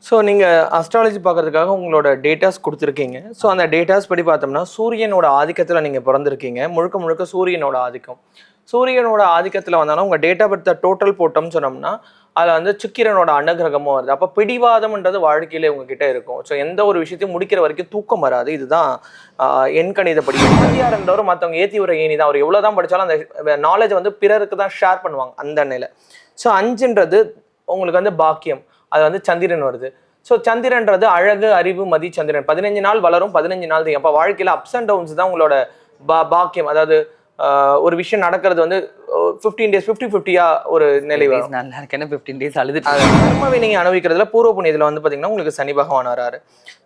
So நீங்கள் astrology பார்க்கறதுக்காக உங்களோட டேட்டாஸ் கொடுத்துருக்கீங்க. ஸோ அந்த டேட்டாஸ் படி பார்த்தோம்னா சூரியனோட ஆதிக்கத்தில் நீங்கள் பிறந்திருக்கீங்க. முழுக்க முழுக்க சூரியனோட ஆதிக்கம். சூரியனோட ஆதிக்கத்தில் வந்தாலும் உங்கள் டேட் ஆஃப் பர்த்தை டோட்டல் போட்டோம்னு சொன்னோம்னா அதில் வந்து சுக்கிரனோட அனுகிரகமும் வருது. அப்போ பிடிவாதம்ன்றது வாழ்க்கையில உங்ககிட்ட இருக்கும். ஸோ எந்த ஒரு விஷயத்தையும் முடிக்கிற வரைக்கும் தூக்கம் வராது. இதுதான் எண்கணிதப்படி. வாத்தியார்ன்றவர் மற்றவங்க ஏற்றி ஒரு ஏணி தான். அவர் எவ்வளோ தான் படித்தாலும் அந்த நாலேஜ் வந்து பிறருக்கு தான் ஷேர் பண்ணுவாங்க அந்த நிலை. ஸோ 5ன்றது உங்களுக்கு வந்து பாக்கியம். அது வந்து சந்திரன் வருது. ஸோ சந்திரன்றது அழகு, அறிவு, மதி, சந்திரன் 15 நாள் வளரும், 15 நாள் தான். அப்போ வாழ்க்கையில் அப்ஸ் அண்ட் டவுன்ஸ் தான் உங்களோட பாக்கியம். அதாவது ஒரு விஷயம் நடக்கிறது வந்து 15 days 50-50 ஒரு நிலை வரும். நல்லா இருக்கேன்னா 15 days அழுதுட்டு கர்மாவை நீங்கள் அனுபவிக்கிறதுல பூர்வ புண்ணியத்தில் வந்து பார்த்தீங்கன்னா உங்களுக்கு சனி பகவான் வராரு.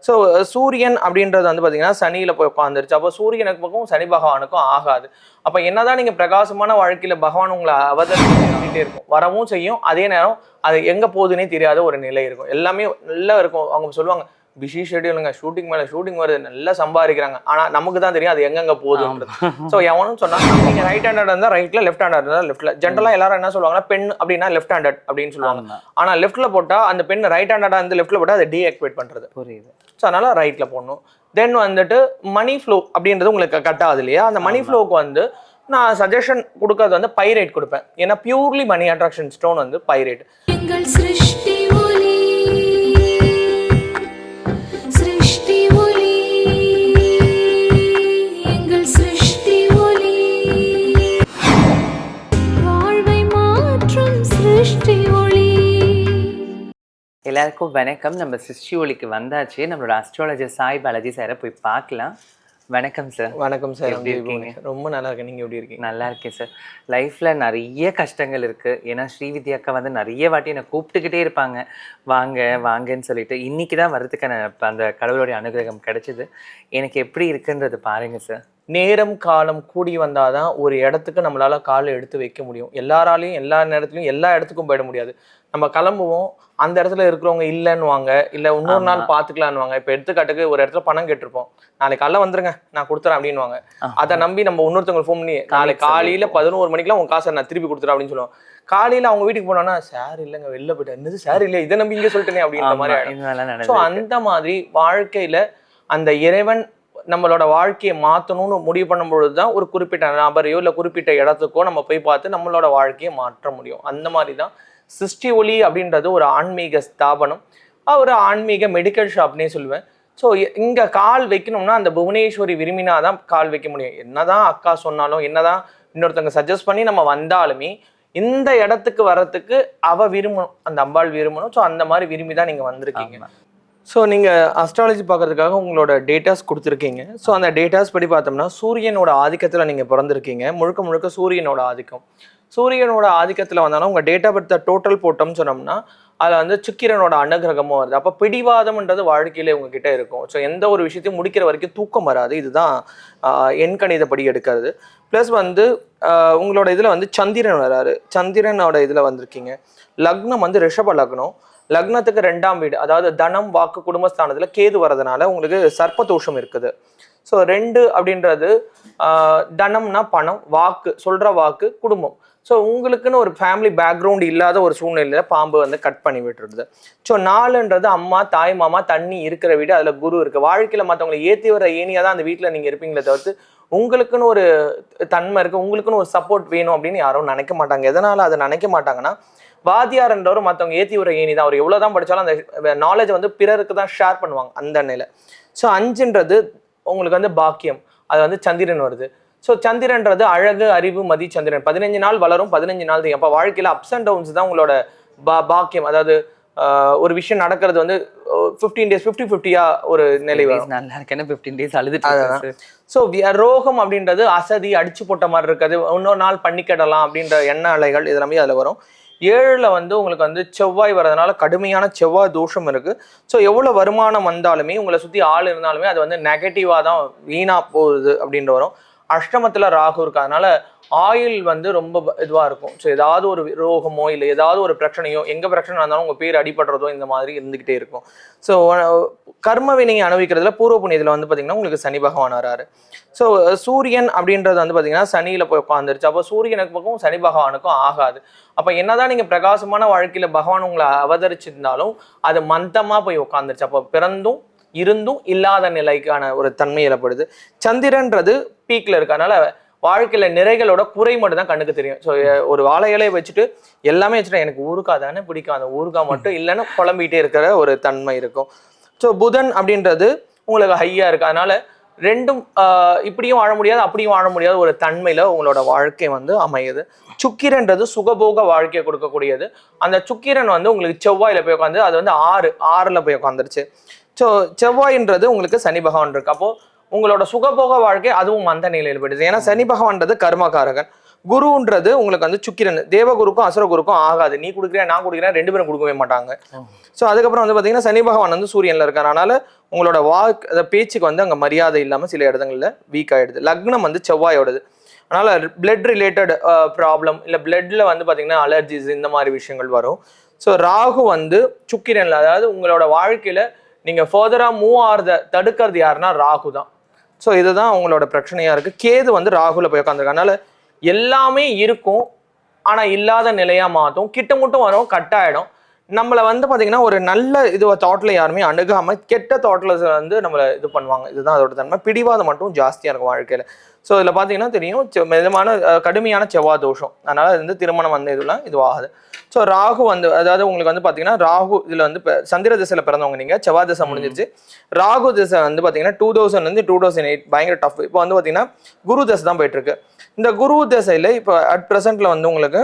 ஸோ சூரியன் அப்படின்றது வந்து பார்த்தீங்கன்னா சனியில் போய் உட்காந்துருச்சு. அப்போ சூரியனுக்கு பக்கம் சனி பகவானுக்கும் ஆகாது. அப்போ என்னதான் நீங்கள் பிரகாசமான வாழ்க்கையில் பகவான் உங்களை அவதரிச்சுட்டே இருக்கும், வரவும் செய்யும். அதே நேரம் அது எங்கே போகுதுன்னே தெரியாத ஒரு நிலை இருக்கும். எல்லாமே நல்லா இருக்கும். அவங்க சொல்லுவாங்க பிஸி ஷெடியூலுங்க, ஷூட்டிங் மேலே ஷூட்டிங் வருது, நல்லா சம்பாதிக்கிறாங்க. ஆனால் நமக்கு தான் தெரியும் அது எங்கெங்கே போகுதுன்றது. ஸோ எவனும் சொன்னால் நீங்கள் ரைட் ஹேண்டட் இருந்தால் ரைட்டில், லெஃப்ட் ஹேண்டட் இருந்தால் லெஃப்ட்டில். ஜென்ரலாக எல்லாரும் என்ன சொல்லுவாங்கன்னா பெண் அப்படின்னா லெஃப்ட் ஹேண்டட் அப்படின்னு சொல்லுவாங்க. ஆனால் லெஃப்ட்டில் போட்டால் அந்த பெண் ரைட் ஹேண்டடாக இருந்து லெஃப்ட்டில் போட்டால் அதை டீஆக்டிவேட் பண்ணுறது. புரியுது. ஸோ அதனால் ரைட்டில் போடணும். தென் வந்துட்டு மணி ஃப்ளோ அப்படின்றது உங்களுக்கு கட் ஆகுது இல்லையா? அந்த மணி ஃப்ளோவுக்கு வந்து நான் சஜஷன் கொடுக்கறது வந்து பைரேட் கொடுப்பேன். ஏன்னா பியூர்லி மணி அட்ராக்ஷன் ஸ்டோன் வந்து பைரேட். எல்லாருக்கும் வணக்கம். நம்ம சிருஷ்டி ஒளிக்கு வந்தாச்சு. நம்மளோட அஸ்ட்ராலஜர் சாய் பாலாஜி சாரை போய் பார்க்கலாம். வணக்கம் சார். வணக்கம் சார். எப்படி இருக்கீங்க? ரொம்ப நல்லா இருக்கேன். நீங்கள் எப்படி இருக்கீங்க? நல்லா இருக்கேன் சார். லைஃப்பில் நிறைய கஷ்டங்கள் இருக்குது. ஏன்னா ஸ்ரீவித்யா அக்கா வந்து நிறைய வாட்டி என்னை கூப்பிட்டுக்கிட்டே இருப்பாங்க, வாங்க வாங்கன்னு சொல்லிட்டு. இன்றைக்கி தான் வர்றதுக்கான அந்த கடவுளுடைய அனுகிரகம் கிடைச்சிது. எனக்கு எப்படி இருக்குன்றது பாருங்கள் சார். நேரம் காலம் கூடி வந்தாதான் ஒரு இடத்துக்கு நம்மளால காலை எடுத்து வைக்க முடியும். எல்லாராலையும் எல்லா நேரத்துலையும் எல்லா இடத்துக்கும் போயிட முடியாது. நம்ம கிளம்புவோம், அந்த இடத்துல இருக்கிறவங்க இல்லைன்னுவாங்க, இல்லை இன்னொரு நாள் பார்த்துக்கலான்னுவாங்க. இப்போ எடுத்துக்காட்டுக்கு ஒரு இடத்துல பணம் கேட்டிருப்போம், நாளைக்கு காலைல வந்துருங்க நான் கொடுத்துறேன் அப்படின்னுவாங்க. அதை நம்பி நம்ம இன்னொருத்தவங்க ஃபோன் பண்ணி நாளைக்கு காலையில் 11 மணிக்கெலாம் உங்கள் காசை நான் திருப்பி கொடுத்துறேன் அப்படின்னு சொல்லுவோம். காலையில் அவங்க வீட்டுக்கு போனோன்னா சார் இல்லைங்க வெளில போயிட்டேன், என்னது சார் இல்லை, இதை நம்பி இங்கே சொல்லிட்டேனே அப்படின்ற மாதிரி. ஸோ அந்த மாதிரி வாழ்க்கையில் அந்த இறைவன் நம்மளோட வாழ்க்கையை மாற்றணும்னு முடிவு பண்ணும்பொழுது தான் ஒரு குறிப்பிட்ட நபரையோ இல்லை குறிப்பிட்ட இடத்துக்கோ நம்ம போய் பார்த்து நம்மளோட வாழ்க்கையை மாற்ற முடியும். அந்த மாதிரி தான் சிருஷ்டி ஒளி அப்படின்றது ஒரு ஆன்மீக ஸ்தாபனம், ஒரு ஆன்மீக மெடிக்கல் ஷாப்னே சொல்லுவேன். ஸோ இங்கே கால் வைக்கணும்னா அந்த புவனேஸ்வரி விரும்பினா தான் கால் வைக்க முடியும். என்னதான் அக்கா சொன்னாலும், என்னதான் இன்னொருத்தவங்க சஜஸ்ட் பண்ணி நம்ம வந்தாலுமே இந்த இடத்துக்கு வர்றதுக்கு அவ விரும்பணும், அந்த அம்பாள் விரும்பணும். ஸோ அந்த மாதிரி விரும்பி தான் நீங்கள் வந்திருக்கீங்க. ஸோ நீங்கள் அஸ்ட்ராலஜி பார்க்கறதுக்காக உங்களோட டேட்டாஸ் கொடுத்துருக்கீங்க. ஸோ அந்த டேட்டாஸ் படி பார்த்தோம்னா சூரியனோட ஆதிக்கத்தில் நீங்கள் பிறந்திருக்கீங்க. முழுக்க முழுக்க சூரியனோட ஆதிக்கம். சூரியனோட ஆதிக்கத்தில் வந்தாலும் உங்கள் டேட் ஆஃப் பர்த்தை டோட்டல் போட்டோம்னு சொன்னோம்னா அதில் வந்து சுக்கிரனோட அனுகிரகமும் வருது. அப்போ பிடிவாதம்ன்றது வாழ்க்கையில உங்ககிட்ட இருக்கும். ஸோ எந்த ஒரு விஷயத்தையும் முடிக்கிற வரைக்கும் தூக்கம் வராது. இதுதான் எண்கணிதப்படி எடுக்கிறது. ப்ளஸ் வந்து உங்களோட இதில் வந்து சந்திரன் வராரு. சந்திரனோட இதில் வந்திருக்கீங்க. லக்னம் வந்து ரிஷப லக்னம். லக்னத்துக்கு 2ஆம் வீடு, அதாவது தனம், வாக்கு, குடும்பஸ்தானத்தில் கேது வரதுனால உங்களுக்கு சர்ப்பதோஷம் இருக்குது. ஸோ 2 அப்படின்றது தனம்னா பணம், வாக்கு சொல்கிற வாக்கு, குடும்பம். ஸோ உங்களுக்குன்னு ஒரு ஃபேமிலி பேக்ரவுண்ட் இல்லாத ஒரு சூழ்நிலையில் பாம்பு வந்து கட் பண்ணி விட்டுருது. ஸோ 4ன்றது அம்மா, தாய், மாமா, தண்ணி இருக்கிற வீடு, அதில் குரு இருக்குது. வாழ்க்கையில் மற்றவங்களை ஏற்றி வர ஏனியாக தான் அந்த வீட்டில் நீங்கள் இருப்பீங்களே தவிர்த்து உங்களுக்குன்னு ஒரு தன்மை இருக்குது, உங்களுக்குன்னு ஒரு சப்போர்ட் வேணும் அப்படின்னு யாரும் நினைக்க மாட்டாங்க. எதனால் அதை நினைக்க மாட்டாங்கன்னா வாத்தியார்ன்றவர் மற்றவங்க ஏற்றி வர ஏனி தான். அவர் எவ்வளோ தான் படித்தாலும் அந்த நாலேஜ் வந்து பிறருக்கு தான் ஷேர் பண்ணுவாங்க அந்த நிலை. ஸோ 5ன்றது உங்களுக்கு வந்து பாக்கியம். அது வந்து சந்திரன் வருது. ஸோ சந்திரன்றது அழகு, அறிவு, மதி, சந்திரன் 15 நாள் வளரும், 15 நாள் தான். அப்போ வாழ்க்கையில் அப்ஸ் அண்ட் டவுன்ஸ் தான் உங்களோட பாக்கியம். அதாவது ஒரு விஷயம் நடக்கிறது வந்து 15 days 50-50 ஒரு நிலை வரும். நல்லா இருக்கேன்னா 15 days அழுதுட்டு. ஸோ ரோகம் அப்படின்றது அசதி, அடிச்சு போட்ட மாதிரி இருக்காது, இன்னொரு நாள் பண்ணிக்கிடலாம் அப்படின்ற எண்ண அலைகள் இதெல்லாமே அதில் வரும். 7ல் வந்து உங்களுக்கு வந்து செவ்வாய் வரதுனால கடுமையான செவ்வாய் தோஷம் இருக்குது. ஸோ எவ்வளோ வருமானம் வந்தாலுமே உங்களை சுற்றி ஆள் இருந்தாலுமே அது வந்து நெகட்டிவாக தான் வீணாக போகுது அப்படின்ற வரும். அஷ்டமத்துல ராகு இருக்கு, அதனால ஆயுள் வந்து ரொம்ப இதுவா இருக்கும். ஸோ ஏதாவது ஒரு ரோகமோ இல்லை ஏதாவது ஒரு பிரச்சனையோ, எங்க பிரச்சனை இருந்தாலும் உங்க பேர் அடிபடுறதோ இந்த மாதிரி இருந்துகிட்டே இருக்கும். ஸோ கர்ம வினையை அனுபவிக்கிறதுல பூர்வ புண்ணியத்துல வந்து பாத்தீங்கன்னா உங்களுக்கு சனி பகவான் வராரு. ஸோ சூரியன் அப்படின்றது வந்து பாத்தீங்கன்னா சனியில போய் உட்காந்துருச்சு. அப்போ சூரியனுக்கு பக்கம் சனி பகவானுக்கும் ஆகாது. அப்ப என்னதான் நீங்க பிரகாசமான வாழ்க்கையில பகவான் உங்களை அவதரிச்சிருந்தாலும் அது மந்தமா போய் உட்காந்துருச்சு. அப்போ பிறந்தும் இருந்தும் இல்லாத நிலைக்கான ஒரு தன்மை ஏற்படுது. சந்திரன்றது பீக்ல இருக்கு, அதனால வாழ்க்கையில நிறைகளோட குறை மட்டும் தான் கண்ணுக்கு தெரியும். ஸோ ஒரு வாழை இலையை வச்சுட்டு எல்லாமே வச்சுட்டா எனக்கு ஊறுகாய் தானே பிடிக்கும், அந்த ஊறுகாய் மட்டும் இல்லைன்னு குழம்பிட்டே இருக்கிற ஒரு தன்மை இருக்கும். ஸோ புதன் அப்படின்றது உங்களுக்கு ஹையா இருக்கு, அதனால ரெண்டும் இப்படியும் வாழ முடியாது அப்படியும் வாழ முடியாத ஒரு தன்மையில உங்களோட வாழ்க்கை வந்து அமையுது. சுக்கிரன்றது சுகபோக வாழ்க்கையை கொடுக்கக்கூடியது. அந்த சுக்கிரன் வந்து உங்களுக்கு செவ்வாயில போய் உட்காந்து அது வந்து ஆறுல போய் உட்காந்துருச்சு. ஸோ செவ்வாயின்றது உங்களுக்கு சனி பகவான் இருக்கு. அப்போ உங்களோட சுகபோக வாழ்க்கை அதுவும் மந்த நிலையில் போயிடுது. ஏன்னா சனி பகவான்றது கர்மகாரகன். குருன்றது உங்களுக்கு வந்து சுக்கிரன், தேவகுருக்கும் அசுரகுருக்கும் ஆகாது. நீ கொடுக்குறேன் நான் கொடுக்குறேன் ரெண்டு பேரும் கொடுக்கவே மாட்டாங்க. ஸோ அதுக்கப்புறம் வந்து பார்த்தீங்கன்னா சனி பகவான் வந்து சூரியன்ல இருக்காரு, அதனால உங்களோட பேச்சுக்கு வந்து அங்கே மரியாதை இல்லாமல் சில இடங்கள்ல வீக் ஆயிடுது. லக்னம் வந்து செவ்வாயோடது, அதனால பிளட் ரிலேட்டட் ப்ராப்ளம் இல்லை பிளட்ல வந்து பார்த்தீங்கன்னா அலர்ஜிஸ் இந்த மாதிரி விஷயங்கள் வரும். ஸோ ராகு வந்து சுக்கிரன்ல, அதாவது உங்களோட வாழ்க்கையில நீங்க ஃபர்தரா மூவ் ஆகிறத தடுக்கிறது யாருன்னா ராகு தான். ஸோ இதுதான் உங்களோட பிரச்சனையா இருக்கு. கேது வந்து ராகுல போய் உட்காந்துருக்கு, அதனால எல்லாமே இருக்கும் ஆனா இல்லாத நிலையா மாற்றும், கிட்ட மட்டும் வரும் கட் ஆயிடும். நம்மளை வந்து பாத்தீங்கன்னா ஒரு நல்ல இது தாட்ல யாருமே அணுகாம கெட்ட தாட்ல வந்து நம்மளை இது பண்ணுவாங்க. இதுதான் அதோட தன்மை. பிடிவாதம் மட்டும் ஜாஸ்தியா இருக்கும் வாழ்க்கையில. ஸோ இதுல பாத்தீங்கன்னா தெரியும் மிதமான கடுமையான செவ்வாய் தோஷம், அதனால வந்து திருமணம் வந்து இதெல்லாம் இதுவாகுது. ஸோ ராகு வந்து அதாவது உங்களுக்கு வந்து பாத்தீங்கன்னா ராகு இதுல வந்து சந்திர திசையில பிறந்தவங்க நீங்க, செவ்வாய் திசை முடிஞ்சிருச்சு. ராகு திசை வந்து பாத்தீங்கன்னா 2000 வந்து 2008 பயங்கர டஃப். இப்போ வந்து பாத்தீங்கன்னா குரு திசை தான் போயிட்டு இருக்கு. இந்த குரு திசையில இப்போ அட் பிரசன்ட்ல வந்து உங்களுக்கு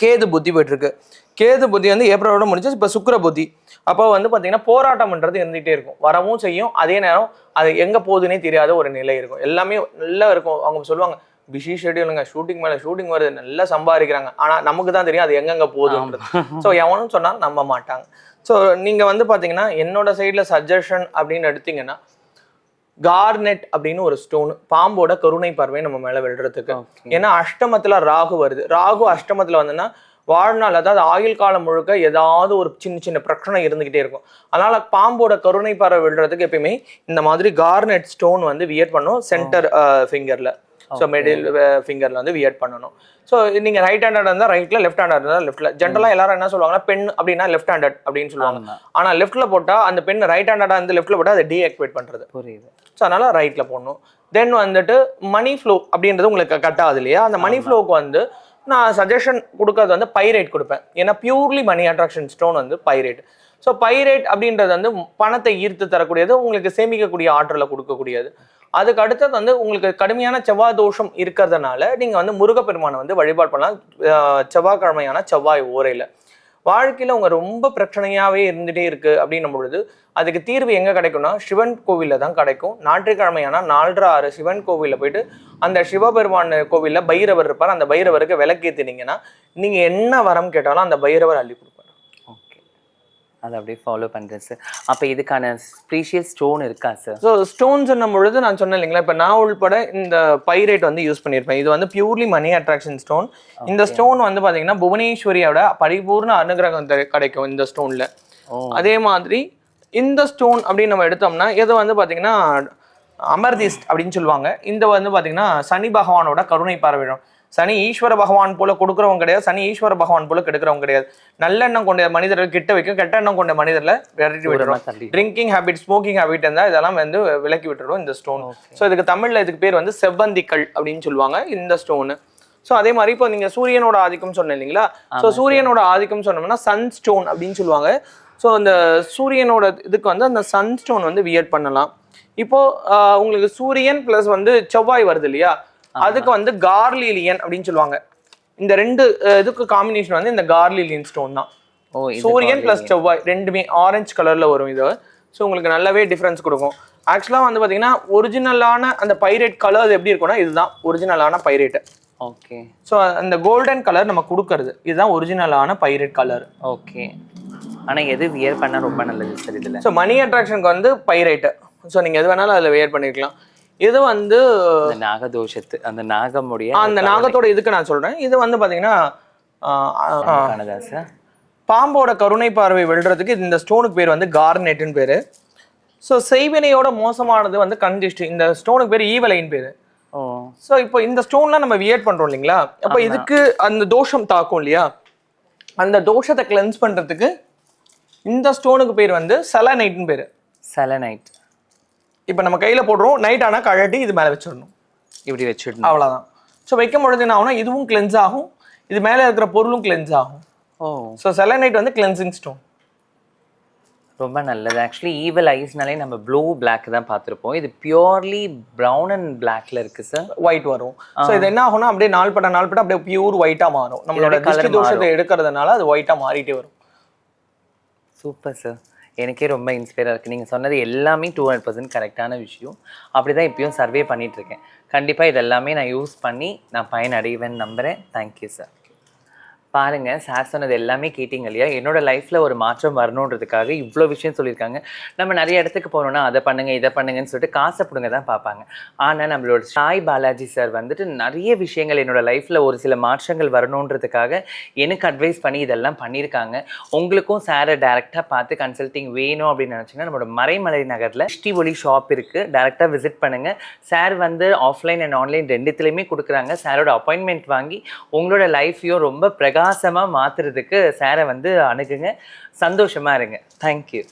கேது புத்தி போயிட்டு இருக்கு. கேது புத்தி வந்து ஏப்ரலோட முடிஞ்சு இப்போ சுக்கிர புத்தி. அப்போ வந்து பாத்தீங்கன்னா போராட்டம்ன்றது இருந்துகிட்டே இருக்கும், வரவும் செய்யும். அதே நேரம் அது எங்க போகுதுன்னே தெரியாத ஒரு நிலை இருக்கும். எல்லாமே நல்லா இருக்கும். அவங்க சொல்லுவாங்க பிஸி ஷெட்யூலுங்க, ஷூட்டிங் மேல ஷூட்டிங் வருது, நல்லா சம்பாதிக்கிறாங்க, ஆனா நமக்கு தான் தெரியும் அது எங்கெங்க போகுதுன்றது. ஸோ எவனும் சொன்னா நம்ப மாட்டாங்க. ஸோ நீங்க வந்து பாத்தீங்கன்னா என்னோட சைட்ல சஜஷன் அப்படின்னு எடுத்தீங்கன்னா கார்னெட் அப்படின்னு ஒரு ஸ்டோன், பாம்போட கருணை பார்வை நம்ம மேல விழுறதுக்கு. ஏன்னா அஷ்டமத்துல ராகு வருது. ராகு அஷ்டமத்துல வந்துன்னா வாழ்நாள், அதாவது ஆயுள் காலம் முழுக்க ஏதாவது ஒரு சின்ன சின்ன பிரச்சனை இருந்துகிட்டே இருக்கும். அதனால பாம்போட கருணை பார்வை விழுறதுக்கு எப்பயுமே இந்த மாதிரி கார்னெட் ஸ்டோன் வந்து வியர் பண்ணும் சென்டர் ஃபிங்கர்ல. ஸோ மிடில் ஃபிங்கர்ல வந்து வியர் பண்ணணும். ஸோ நீங்க ரைட் ஹேண்டட் இருந்தால் ரைட்ல, லெஃப்ட் ஹேண்டட் இருந்தால் லெஃப்ட்ல. ஜென்ரலா எல்லாரும் என்ன சொல்லுவாங்கன்னா பெண் அப்படின்னா லெஃப்ட் ஹேண்டட் அப்படின்னு சொல்லுவாங்க. ஆனா லெஃப்ட்ல போட்டா அந்த பெண் ரைட் ஹேண்டடா இருந்து லெஃப்ட்ல போட்டா அதை டீஆக்டிவேட் பண்றது. புரியுது. ஸோ அதனால ரைட்ல போடணும். தென் வந்துட்டு மணி ஃப்ளோ அப்படின்றது உங்களுக்கு கட் ஆகுது இல்லையா, அந்த மணி ஃப்ளோக்கு வந்து நான் சஜஷன் கொடுக்கறது வந்து பைரேட் கொடுப்பேன். ஏன்னா பியூர்லி மணி அட்ராக்ஷன் ஸ்டோன் வந்து பைரேட். ஸோ பைரேட் அப்படின்றது வந்து பணத்தை ஈர்த்து தரக்கூடியது, உங்களுக்கு சேமிக்கக்கூடிய ஆற்றலை கொடுக்கக்கூடியது. அதுக்கு அடுத்தது வந்து உங்களுக்கு கடுமையான செவ்வாய் தோஷம் இருக்கிறதுனால நீங்க வந்து முருகப்பெருமானை வந்து வழிபாடு பண்ணலாம் செவ்வாய்க்கிழமையான செவ்வாய் ஓரையில. வாழ்க்கையில உங்க ரொம்ப பிரச்சனையாவே இருந்துட்டே இருக்கு அப்படின்னும் பொழுது அதுக்கு தீர்வு எங்க கிடைக்கும்னா சிவன் கோவில்ல தான் கிடைக்கும். ஞாயிற்றுக்கிழமையான 4:30 சிவன் கோவில்ல போயிட்டு அந்த சிவபெருமான் கோவில்ல பைரவர் இருப்பார். அந்த பைரவருக்கு விளக்கேத்தினீங்கன்னா நீங்க என்ன வரம் கேட்டாலும் அந்த பைரவர் அள்ளி கொடுப்பார். ஓகே, அதை அப்படியே ஃபாலோ பண்றேன் சார். அப்ப இதுக்கான ஸ்பீஷியஸ் ஸ்டோன் இருக்கா சார்? ஸோ ஸ்டோன்ஸ் என்னும் பொழுது நான் சொன்னேன் இல்லைங்களா, இப்போ நான் உள்பட இந்த பைரேட் வந்து யூஸ் பண்ணியிருப்பேன். இது வந்து பியூர்லி மணி அட்ராக்ஷன் ஸ்டோன். இந்த ஸ்டோன் வந்து பாத்தீங்கன்னா புவனேஸ்வரியோட பரிபூர்ண அனுகிரகம் கிடைக்கும் இந்த ஸ்டோன்ல. அதே மாதிரி இந்த ஸ்டோன் அப்படின்னு நம்ம எடுத்தோம்னா இது வந்து பாத்தீங்கன்னா அமர்திஸ்ட் அப்படின்னு சொல்லுவாங்க. இந்த வந்து பாத்தீங்கன்னா சனி பகவானோட கருணை பார்வையிடும். சனி ஈஸ்வர பகவான் போல கொடுக்குறவங்க கிடையாது, சனி ஈஸ்வர பகவான் போல கெடுக்கிறவங்க கிடையாது. நல்ல எண்ணம் கொண்ட மனிதர்கள் கிட்ட வைக்கும், கெட்ட எண்ணம் கொண்ட மனிதர்ல விரட்டி விட்டுரும். ட்ரிங்கிங் ஹேபிட், ஸ்மோக்கிங் ஹேபிட் இருந்தால் இதெல்லாம் வந்து விலக்கி விட்டுரும் இந்த ஸ்டோன். ஸோ இதுக்கு தமிழ்ல இதுக்கு பேர் வந்து செவ்வந்திக்கல் அப்படின்னு சொல்லுவாங்க இந்த ஸ்டோனு. ஸோ அதே மாதிரி இப்போ நீங்க சூரியனோட ஆதிக்கம் சொன்னேன் இல்லைங்களா, ஸோ சூரியனோட ஆதிக்கம் சொன்னோம்னா சன் ஸ்டோன் அப்படின்னு சொல்லுவாங்க. ஸோ அந்த சூரியனோட இதுக்கு வந்து அந்த சன் ஸ்டோன் வந்து வியர் பண்ணலாம். இப்போ உங்களுக்கு சூரியன் பிளஸ் வந்து செவ்வாய் வருது இல்லையா, அதுக்கு வந்து கார்லிலியன் அப்படின்னு சொல்லுவாங்க. இந்த ரெண்டு இதுக்கு காம்பினேஷன் வந்து இந்த கார்லிலியன் ஸ்டோன் தான். சூரியன் பிளஸ் செவ்வாய் ரெண்டுமே ஆரஞ்சு கலர்ல வரும் இது. ஸோ உங்களுக்கு நல்லாவே டிஃபரன்ஸ் கொடுக்கும். ஆக்சுவலாக வந்து பார்த்தீங்கன்னா ஒரிஜினலான அந்த பைரேட் கலர் எப்படி இருக்கும்னா இதுதான் ஒரிஜினலான பைரேட். ஓகே. ஸோ அந்த கோல்டன் கலர் நம்ம கொடுக்கறது இதுதான் ஒரிஜினலான பைரேட் கலர். ஓகே. ஆனால் எது வியர் பண்ணால் ரொம்ப நல்லது சார் இதில்? ஸோ மணி அட்ராக்ஷனுக்கு வந்து பைரேட்டு. ஸோ நீங்கள் எது வேணாலும் அதில் வியர் பண்ணிக்கலாம். இது வந்து அந்த நாகதோஷத்து அந்த நாகமுடைய அந்த நாகத்தோட இதுக்கு நான் சொல்றேன். இது வந்து பாத்தீங்கன்னா கனதாசா பாம்போட கருணை பார்வை வெல்றதுக்கு இந்த ஸ்டோனுக்கு பேர் வந்து கார்னெட்னு பேரு. ஸோ செய்வினையோட மோசமானது வந்து கன்ஜெஸ்ட். இந்த ஸ்டோனுக்கு பேர் ஈவலைன் பேரு. ஓ ஸோ இப்போ இந்த ஸ்டோன்லாம் நம்ம வியேட் பண்றோம் இல்லைங்களா, அப்போ இதுக்கு அந்த தோஷம் தாக்கும் இல்லையா, அந்த தோஷத்தை கிளென்ஸ் பண்றதுக்கு இந்த ஸ்டோனுக்கு பேர் வந்து செலனைட்னு பேரு. செலனைட். இப்போ நம்ம கையில போடுறோம், நைட் ஆனா கழட்டி இது மேல வச்சிடணும், இப்படி வச்சிடணும், அவ்வளவுதான். ஸோ வைக்கும் பொழுது என்ன ஆகும்னா இதுவும் கிளென்ஸ் ஆகும், இது மேல இருக்கிற பொருளும் கிளென்ஸ் ஆகும். ஓ ஸோ செலனைட் வந்து கிளென்சிங் ஸ்டோன். ரொம்ப நல்லது. ஆக்சுவலி ஈவல் ஐஸ்னாலே நம்ம ப்ளூ பிளாக் தான் பார்த்துருப்போம். இது பியூர்லி ப்ரௌன் அண்ட் பிளாக்ல இருக்கு சார். ஒயிட் வரும். ஸோ இது என்ன ஆகும்னா அப்படியே நாள்பட்ட அப்படியே பியூர் ஒயிட்டா மாறும். நம்மளோட திருஷ்டி தோஷத்தை எடுக்கிறதுனால அது ஒயிட்டா மாறிட்டே வரும். சூப்பர் சார், எனக்கே ரொம்ப இன்ஸ்பயராக இருக்குது. நீங்கள் சொன்னது எல்லாமே 200% கரெக்டான விஷயம். அப்படி தான் இப்பயும் சர்வே பண்ணிகிட்ருக்கேன். கண்டிப்பாக இது எல்லாமே நான் யூஸ் பண்ணி நான் பயனடைவேன்னு நம்புகிறேன். Thank you sir. பாருங்கள், சார் சொன்னது எல்லாமே கேட்டிங்க இல்லையா? என்னோட லைஃப்பில் ஒரு மாற்றம் வரணுன்றதுக்காக இவ்வளோ விஷயம் சொல்லியிருக்காங்க. நம்ம நிறைய இடத்துக்கு போனோம்னா அதை பண்ணுங்க இதை பண்ணுங்கன்னு சொல்லிட்டு காசை பிடுங்க தான் பார்ப்பாங்க. ஆனால் நம்மளோட சாய் பாலாஜி சார் வந்துட்டு நிறைய விஷயங்கள் என்னோட லைஃப்பில் ஒரு சில மாற்றங்கள் வரணுன்றதுக்காக எனக்கு அட்வைஸ் பண்ணி இதெல்லாம் பண்ணியிருக்காங்க. உங்களுக்கும் சாரை டேரெக்டாக பார்த்து கன்சல்ட்டிங் வேணும் அப்படின்னு நினச்சிங்கன்னா நம்மளோட மறைமலை நகரில் ஸ்ரீ ஒளி ஷாப் இருக்குது, டேரெக்டாக விசிட் பண்ணுங்கள். சார் வந்து ஆஃப்லைன் அண்ட் ஆன்லைன் ரெண்டுத்துலேயுமே கொடுக்குறாங்க. சாரோட அப்பாயின்மெண்ட் வாங்கி உங்களோட லைஃப்பையும் ரொம்ப பிரகாசமாக மாற்றுறதுக்கு சாரை வந்து அணுகுங்க. சந்தோஷமாக இருங்க. தேங்க்யூ.